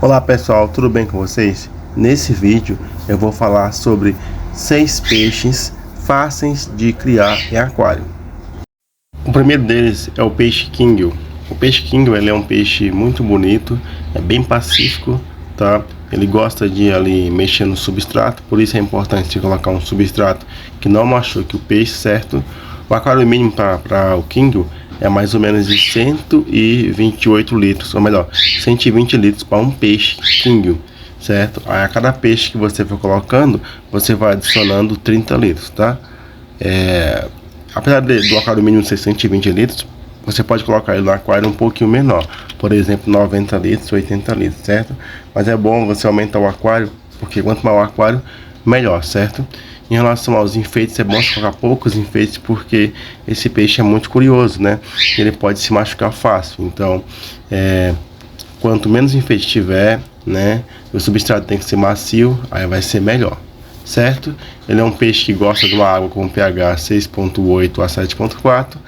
Olá pessoal, tudo bem com vocês? Nesse vídeo eu vou falar sobre 6 peixes fáceis de criar em aquário. O primeiro deles é o peixe Kingill. O peixe Kingill ele é um peixe muito bonito, é bem pacífico, tá? Ele gosta de ali mexer no substrato, por isso é importante você colocar um substrato que não machuque o peixe, certo? O aquário mínimo para o Kingill é mais ou menos de 128 litros, ou melhor, 120 litros para um peixe Kingill, certo? Aí a cada peixe que você for colocando, você vai adicionando 30 litros, tá? Apesar do aquário mínimo ser 120 litros, você pode colocar ele no aquário um pouquinho menor, por exemplo, 90 litros, 80 litros, certo? Mas é bom você aumentar o aquário, porque quanto maior o aquário, melhor, certo? Em relação aos enfeites, é bom você colocar poucos enfeites, porque esse peixe é muito curioso, né? Ele pode se machucar fácil. Então, quanto menos enfeite tiver, né? O substrato tem que ser macio, aí vai ser melhor, certo? Ele é um peixe que gosta de uma água com pH 6.8 a 7.4,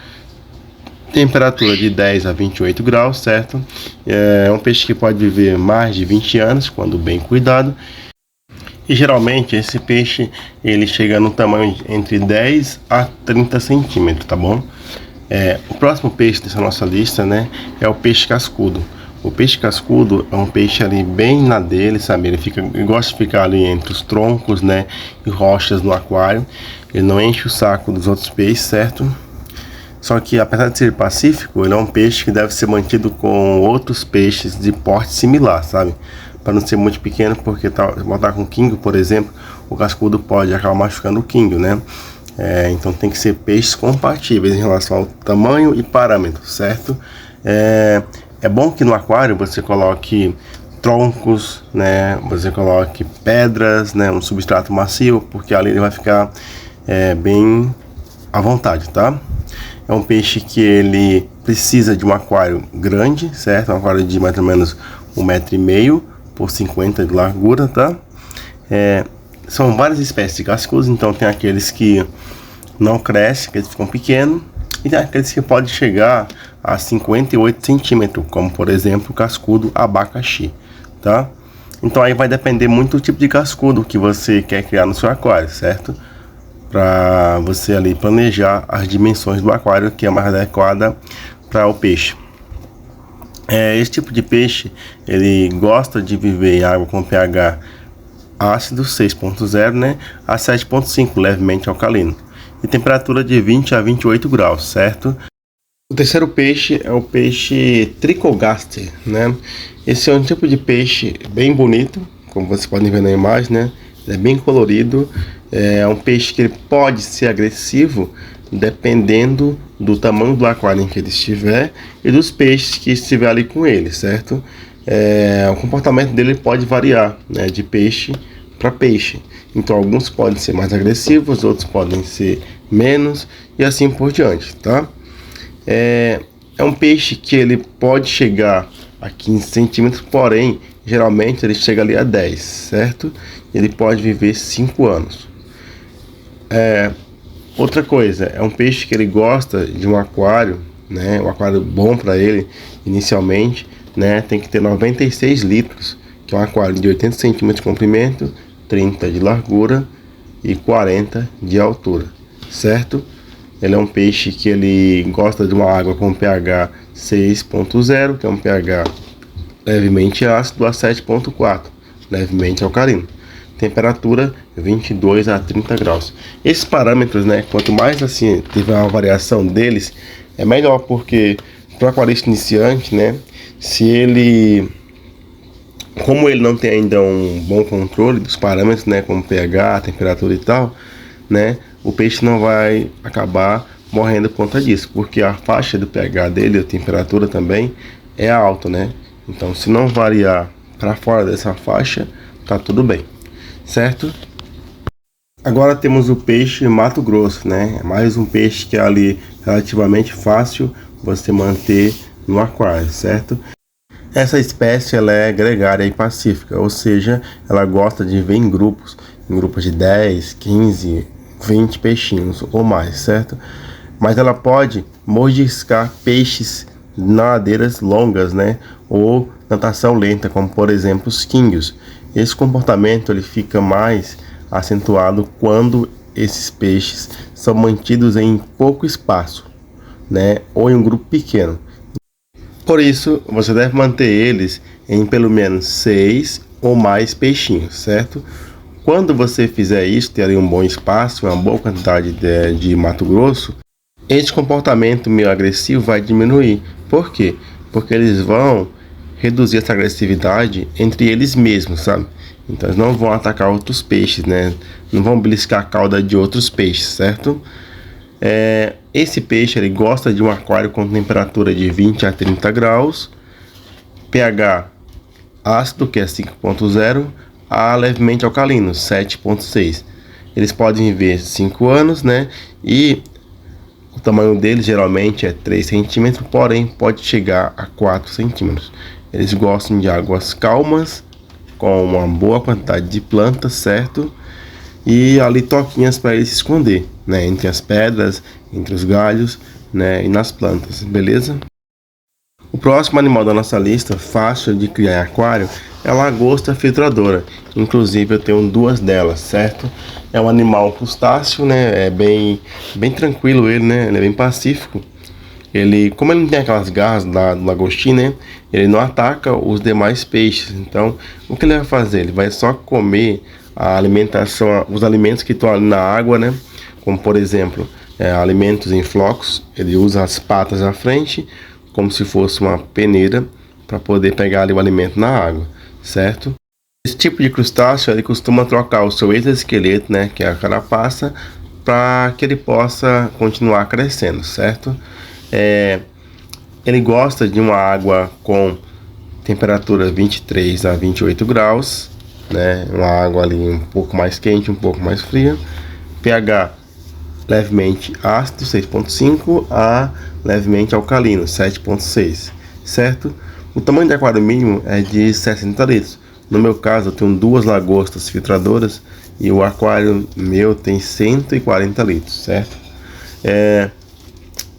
temperatura de 10 a 28 graus, certo? É um peixe que pode viver mais de 20 anos, quando bem cuidado. E geralmente esse peixe ele chega no tamanho entre 10 a 30 centímetros, tá bom? O próximo peixe dessa nossa lista, né, é o peixe cascudo. O peixe cascudo é um peixe ali bem na dele, sabe? Ele gosta de ficar ali entre os troncos, né, e rochas no aquário. Ele não enche o saco dos outros peixes, certo? Só que apesar de ser pacífico, ele é um peixe que deve ser mantido com outros peixes de porte similar, sabe? Para não ser muito pequeno, porque botar com Kingill, por exemplo, o cascudo pode acabar machucando o Kingill, né? Então tem que ser peixes compatíveis em relação ao tamanho e parâmetros, certo? É bom que no aquário você coloque troncos, né? Você coloque pedras, né? Um substrato macio, porque ali ele vai ficar bem à vontade, tá? É um peixe que ele precisa de um aquário grande, certo? Um aquário de mais ou menos 1,5 m por 50 de largura, tá? São várias espécies de cascudos, então tem aqueles que não crescem, que eles ficam pequenos, e tem aqueles que podem chegar a 58 centímetros, como por exemplo o cascudo abacaxi, tá? Então aí vai depender muito do tipo de cascudo que você quer criar no seu aquário, certo? Para você ali planejar as dimensões do aquário que é mais adequada para o peixe. Esse tipo de peixe ele gosta de viver em água com pH ácido 6.0, né, a 7.5, levemente alcalino, e temperatura de 20 a 28 graus, certo? O terceiro peixe é o peixe Trichogaster, né? Esse é um tipo de peixe bem bonito, como vocês podem ver na imagem, né? Ele é bem colorido. É um peixe que ele pode ser agressivo dependendo do tamanho do aquário em que ele estiver e dos peixes que estiver ali com ele, certo? O comportamento dele pode variar, né, de peixe para peixe. Então alguns podem ser mais agressivos, outros podem ser menos e assim por diante, tá? É um peixe que ele pode chegar a 15 centímetros, porém geralmente ele chega ali a 10, certo? Ele pode viver 5 anos. Outra coisa, é um peixe que ele gosta de um aquário, né? Um aquário bom para ele inicialmente, né? Tem que ter 96 litros, que é um aquário de 80 centímetros de comprimento, 30 de largura e 40 de altura, certo? Ele é um peixe que ele gosta de uma água com pH 6.0, que é um pH levemente ácido, a 7.4, levemente alcalino. Temperatura 22 a 30 graus. Esses parâmetros, né, quanto mais assim tiver uma variação deles, é melhor, porque para o aquarista iniciante, né, como ele não tem ainda um bom controle dos parâmetros, né, como pH, temperatura e tal, né, o peixe não vai acabar morrendo por conta disso, porque a faixa do pH dele, a temperatura também é alta, né? Então, se não variar para fora dessa faixa, tá tudo bem, certo? Agora temos o peixe Mato Grosso, né? Mais um peixe que é ali relativamente fácil você manter no aquário, certo? Essa espécie ela é gregária e pacífica, ou seja, ela gosta de viver em grupos de 10, 15, 20 peixinhos ou mais, certo? Mas ela pode mordiscar peixes nadadeiras longas, né, ou natação lenta, como por exemplo os quinguios. Esse comportamento ele fica mais acentuado quando esses peixes são mantidos em pouco espaço, né, ou em um grupo pequeno. Por isso, você deve manter eles em pelo menos 6 ou mais peixinhos, certo? Quando você fizer isso, ter ali um bom espaço, uma boa quantidade de mato grosso, esse comportamento meio agressivo vai diminuir. Por quê? Porque eles vão reduzir essa agressividade entre eles mesmos, sabe? Então eles não vão atacar outros peixes, né? Não vão beliscar a cauda de outros peixes, certo? Esse peixe ele gosta de um aquário com temperatura de 20 a 30 graus, pH ácido, que é 5.0, a levemente alcalino, 7.6. Eles podem viver 5 anos, né? E o tamanho deles geralmente é 3 centímetros, porém pode chegar a 4 centímetros. Eles gostam de águas calmas, com uma boa quantidade de plantas, certo? E ali toquinhas para ele se esconder, né? Entre as pedras, entre os galhos, né? E nas plantas, beleza? O próximo animal da nossa lista, fácil de criar em aquário, é a lagosta filtradora. Inclusive eu tenho 2 delas, certo? É um animal crustáceo, né? É bem tranquilo ele, né? Ele é bem pacífico. Como ele não tem aquelas garras do lagostim, né? Ele não ataca os demais peixes. Então, o que ele vai fazer? Ele vai só comer a alimentação, os alimentos que estão ali na água, né? Como por exemplo, alimentos em flocos. Ele usa as patas à frente, como se fosse uma peneira, para poder pegar ali o alimento na água, certo? Esse tipo de crustáceo, ele costuma trocar o seu exoesqueleto, né? Que é a carapaça, para que ele possa continuar crescendo, certo? Ele gosta de uma água com temperatura 23 a 28 graus, né? Uma água ali um pouco mais quente, um pouco mais fria. pH levemente ácido, 6.5, a levemente alcalino, 7.6, certo? O tamanho do aquário mínimo é de 60 litros. No meu caso, eu tenho 2 lagostas filtradoras e o aquário meu tem 140 litros, certo?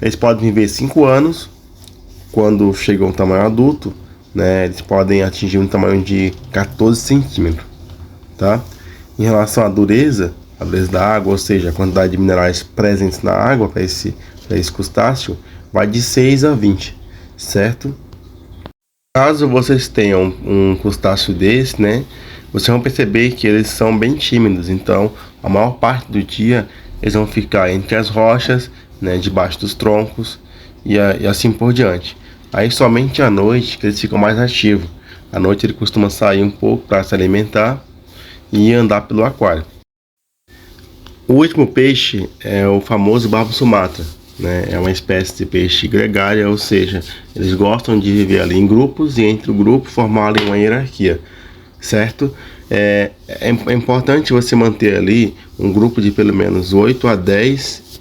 Eles podem viver 5 anos. Quando chegam ao tamanho adulto, né, eles podem atingir um tamanho de 14 centímetros, tá? Em relação à dureza da água, ou seja, a quantidade de minerais presentes na água para esse crustáceo, vai de 6 a 20, certo? Caso vocês tenham um crustáceo desse, né, vocês vão perceber que eles são bem tímidos. Então, a maior parte do dia eles vão ficar entre as rochas, né, debaixo dos troncos e assim por diante. Aí somente à noite que eles ficam mais ativos. À noite ele costuma sair um pouco para se alimentar e andar pelo aquário. O último peixe é o famoso barbo sumatra, né? É uma espécie de peixe gregário, ou seja, eles gostam de viver ali em grupos e entre o grupo formar ali uma hierarquia, certo? É importante você manter ali um grupo de pelo menos 8 a 10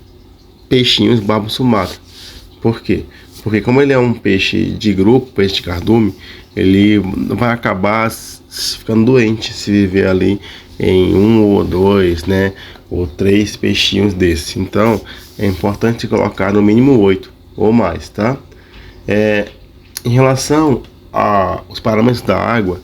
peixinhos barbo sumatra. Por quê? Porque como ele é um peixe de grupo, peixe de cardume, ele vai acabar ficando doente se viver ali em 1 ou 2, né, ou 3 peixinhos desses. Então é importante colocar no mínimo 8 ou mais, tá? Em relação aos parâmetros da água,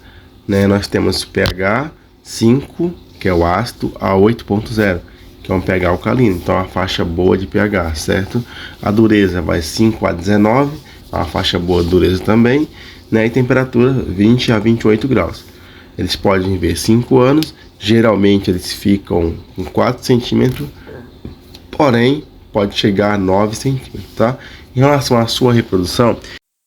né, nós temos pH 5, que é o ácido, a 8.0, que é um pH alcalino, então é uma faixa boa de pH, certo? A dureza vai 5 a 19, é uma faixa boa de dureza também, né? E temperatura 20 a 28 graus. Eles podem viver 5 anos, geralmente eles ficam com 4 centímetros, porém pode chegar a 9 centímetros, tá? Em relação à sua reprodução,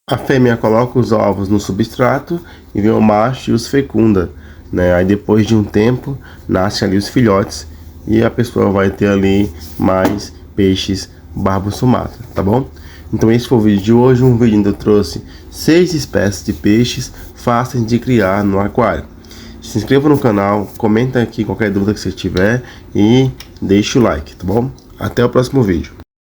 a fêmea coloca os ovos no substrato e vem o macho e os fecunda, né? Aí depois de um tempo, nascem ali os filhotes, e a pessoa vai ter ali mais peixes barbo sumatra, tá bom? Então esse foi o vídeo de hoje, um vídeo onde eu trouxe 6 espécies de peixes fáceis de criar no aquário. Se inscreva no canal, comenta aqui qualquer dúvida que você tiver e deixe o like, tá bom? Até o próximo vídeo.